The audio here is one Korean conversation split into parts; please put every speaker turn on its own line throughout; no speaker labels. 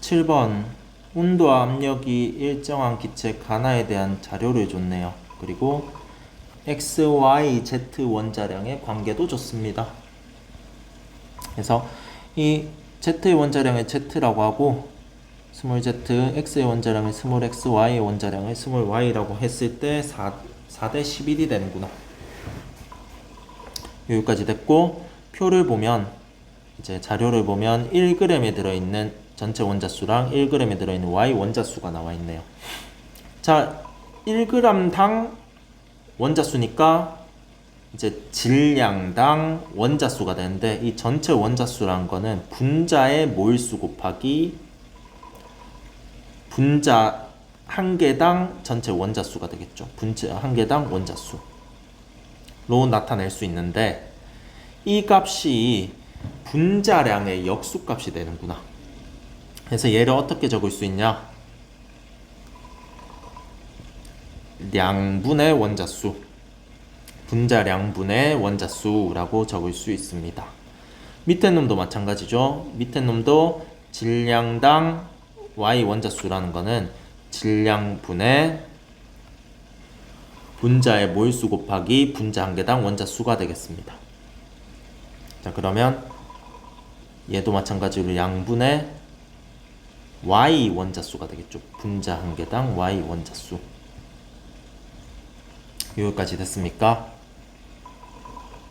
7번 온도와 압력이 일정한 기체 가나에 대한 자료를 줬네요. 그리고 x, y, z 원자량의 관계도 줬습니다. 그래서 이 z의 원자량을 z라고 하고 스몰 z, x의 원자량을 스몰 x, y의 원자량을 스몰 y라고 했을 때 4대 11이 되는구나. 여기까지 됐고, 표를 보면 이제 자료를 보면 1g에 들어있는 전체 원자수랑 1g에 들어있는 y 원자수가 나와 있네요. 자, 1g당 원자수니까 이제 질량당 원자수가 되는데, 이 전체 원자수라는 거는 분자의 몰수 곱하기 분자 한 개당 전체 원자수가 되겠죠. 분자 한 개당 원자수로 나타낼 수 있는데, 이 값이 분자량의 역수값이 되는구나. 그래서 얘를 어떻게 적을 수 있냐? 량분의 원자수, 분자량분의 원자수라고 적을 수 있습니다. 밑에 놈도 마찬가지죠. 밑에 놈도 질량당 y 원자수라는 거는 질량분의 분자의 몰수 곱하기 분자 한 개당 원자수가 되겠습니다. 자, 그러면 얘도 마찬가지로 양분의 y 원자수가 되겠죠. 분자 한 개당 y 원자수. 여기까지 됐습니까?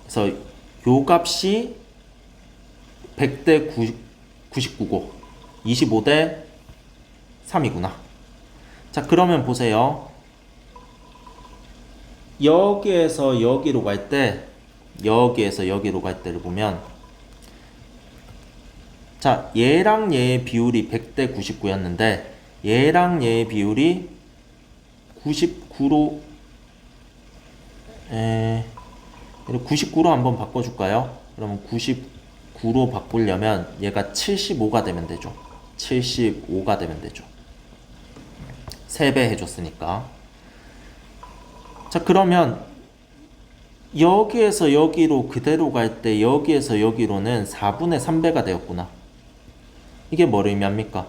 그래서 요 값이 100대 99고 25대 3이구나. 자, 그러면 보세요. 여기에서 여기로 갈 때, 여기에서 여기로 갈 때를 보면, 자, 얘랑 얘의 비율이 100대 99였는데 얘랑 얘의 비율이 99로 99로 한번 바꿔줄까요? 그러면 99로 바꾸려면 얘가 75가 되면 되죠. 75가 되면 되죠. 3배 해줬으니까. 자, 그러면 여기에서 여기로 그대로 갈 때 여기에서 여기로는 4분의 3배가 되었구나. 이게 뭘 의미합니까?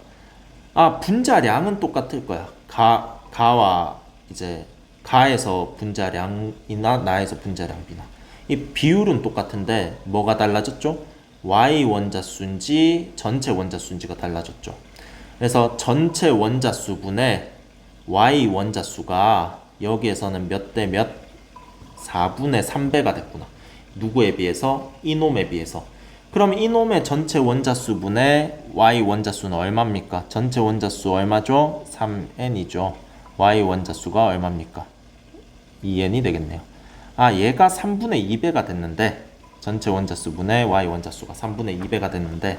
아, 분자량은 똑같을 거야. 가와 이제 가에서 분자량이나 나에서 분자량비나 이 비율은 똑같은데 뭐가 달라졌죠? y 원자수인지 전체 원자수인지가 달라졌죠. 그래서 전체 원자수분의 y 원자수가 여기에서는 몇 대 몇? 4분의 3배가 됐구나. 누구에 비해서? 이놈에 비해서. 그럼 이놈의 전체 원자수분의 y 원자수는 얼마입니까? 전체 원자수 얼마죠? 3n이죠. y 원자수가 얼마입니까? 2n이 되겠네요. 아, 얘가 3분의 2배가 됐는데, 전체 원자수분의 y 원자수가 3분의 2배가 됐는데,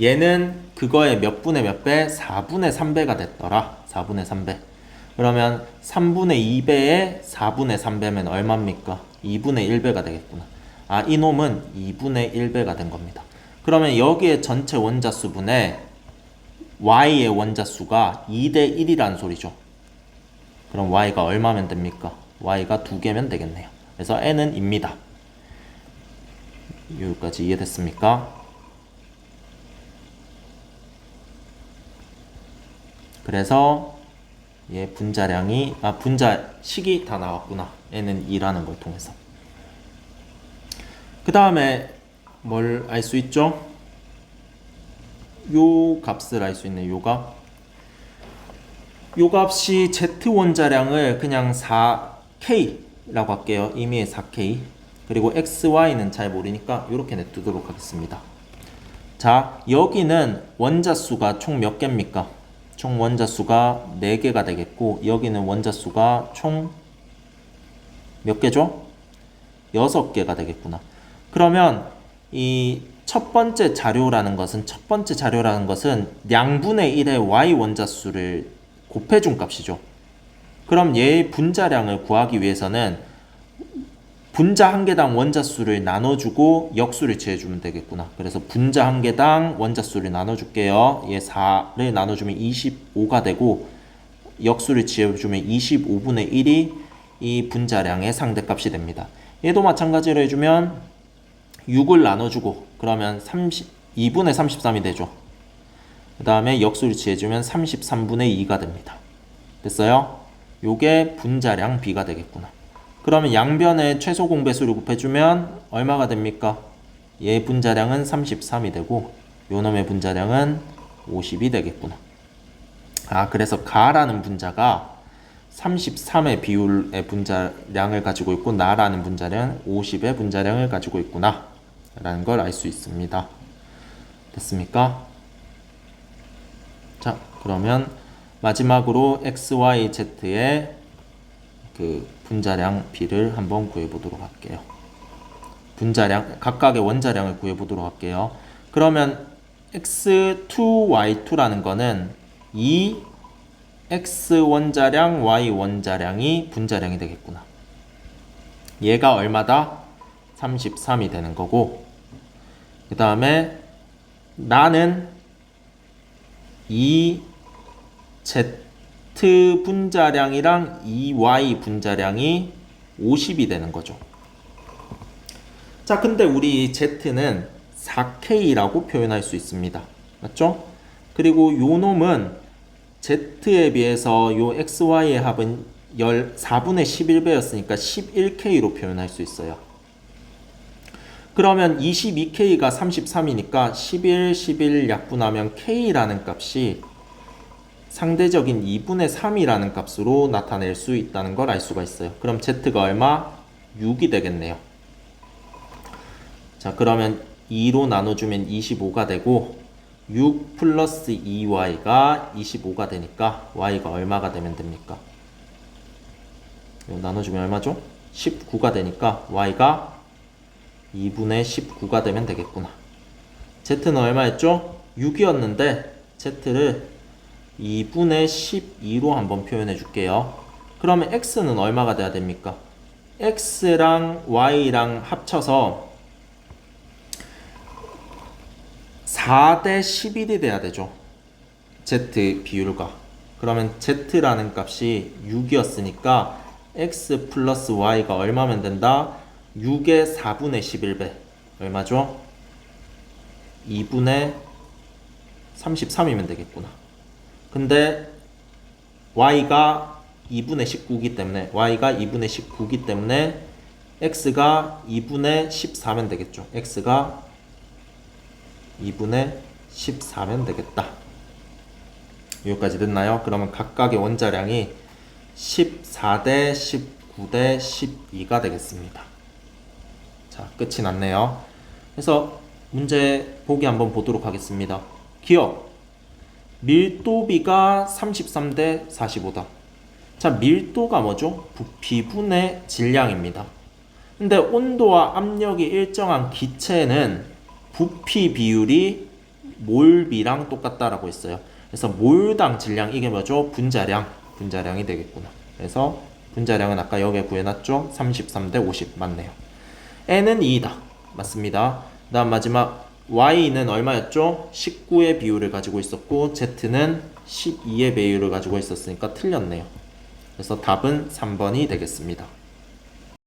얘는 그거의 몇 분의 몇 배? 4분의 3배가 됐더라. 4분의 3배. 그러면 3분의 2배에 4분의 3배면 얼마입니까? 2분의 1배가 되겠구나. 아, 이놈은 2분의 1배가 된 겁니다. 그러면 여기에 전체 원자수분의 y의 원자수가 2대 1이라는 소리죠. 그럼 y가 얼마면 됩니까? y가 2개면 되겠네요. 그래서 n은 입니다. 여기까지 이해됐습니까? 그래서 얘 분자량이 분자식이 다 나왔구나. n은 2라는 걸 통해서. 그 다음에 뭘 알 수 있죠? 요 값을 알 수 있네. 요 값. 요 값이 Z 원자량을 그냥 4K라고 할게요. 임의의 4K. 그리고 XY는 잘 모르니까 이렇게 냅두도록 하겠습니다. 자, 여기는 원자수가 총 몇 개입니까? 총 원자수가 4개가 되겠고, 여기는 원자수가 총 몇 개죠? 6개가 되겠구나. 그러면 이 첫 번째 자료라는 것은 양분의 1의 y 원자수를 곱해준 값이죠. 그럼 얘의 분자량을 구하기 위해서는 분자 한 개당 원자수를 나눠주고 역수를 취해주면 되겠구나. 그래서 분자 한 개당 원자수를 나눠줄게요. 얘 4를 나눠주면 25가 되고, 역수를 취해주면 25분의 1이 이 분자량의 상대값이 됩니다. 얘도 마찬가지로 해주면 6을 나눠주고 그러면 2분의 33이 되죠. 그 다음에 역수를 취해주면 33분의 2가 됩니다. 됐어요? 요게 분자량 B가 되겠구나. 그러면 양변에 최소 공배수를 곱해주면 얼마가 됩니까? 얘 분자량은 33이 되고 요 놈의 분자량은 50이 되겠구나. 아, 그래서 가라는 분자가 33의 비율의 분자량을 가지고 있고 나라는 분자량은 50의 분자량을 가지고 있구나 라는 걸 알 수 있습니다. 됐습니까? 자, 그러면 마지막으로 XYZ의 그 분자량 B를 한번 구해보도록 할게요. 분자량, 각각의 원자량을 구해보도록 할게요. 그러면 X2, Y2라는 거는 이 X 원자량, Y 원자량이 분자량이 되겠구나. 얘가 얼마다? 33이 되는 거고, 그 다음에 나는 이 Z 분자량이랑 이 Y 분자량이 50이 되는 거죠. 자, 근데 우리 Z는 4K라고 표현할 수 있습니다. 맞죠? 그리고 요 놈은 Z에 비해서 요 XY의 합은 4분의 11배였으니까 11K로 표현할 수 있어요. 그러면 22K가 33이니까 11, 11 약분하면 K라는 값이 상대적인 2분의 3이라는 값으로 나타낼 수 있다는 걸 알 수가 있어요. 그럼 Z가 얼마? 6이 되겠네요. 자, 그러면 2로 나눠주면 25가 되고 6 플러스 2y가 25가 되니까 y가 얼마가 되면 됩니까? 이거 나눠주면 얼마죠? 19가 되니까 y가 2분의 19가 되면 되겠구나. z는 얼마였죠? 6이었는데 z를 2분의 12로 한번 표현해 줄게요. 그러면 x는 얼마가 돼야 됩니까? x랑 y랑 합쳐서 4대 11이 돼야 되죠. Z 비율과. 그러면 Z라는 값이 6이었으니까 X 플러스 Y가 얼마면 된다? 6의 4분의 11배. 얼마죠? 2분의 33이면 되겠구나. 근데 Y가 2분의 19이기 때문에 Y가 2분의 19이기 때문에 X가 2분의 14면 되겠죠. X가 2분의 14면 되겠다. 여기까지 됐나요? 그러면 각각의 원자량이 14대 19대 12가 되겠습니다. 자, 끝이 났네요. 그래서 문제 보기 한번 보도록 하겠습니다. 기억, 밀도비가 33대 45다. 자, 밀도가 뭐죠? 부피분의 질량입니다. 근데 온도와 압력이 일정한 기체는 부피 비율이 몰비랑 똑같다라고 했어요. 그래서 몰당 질량, 이게 뭐죠? 분자량이 되겠구나. 그래서 분자량은 아까 여기에 구해놨죠? 33대 50 맞네요. N은 2다. 맞습니다. 그 다음 마지막 Y는 얼마였죠? 19의 비율을 가지고 있었고 Z는 12의 비율을 가지고 있었으니까 틀렸네요. 그래서 답은 3번이 되겠습니다.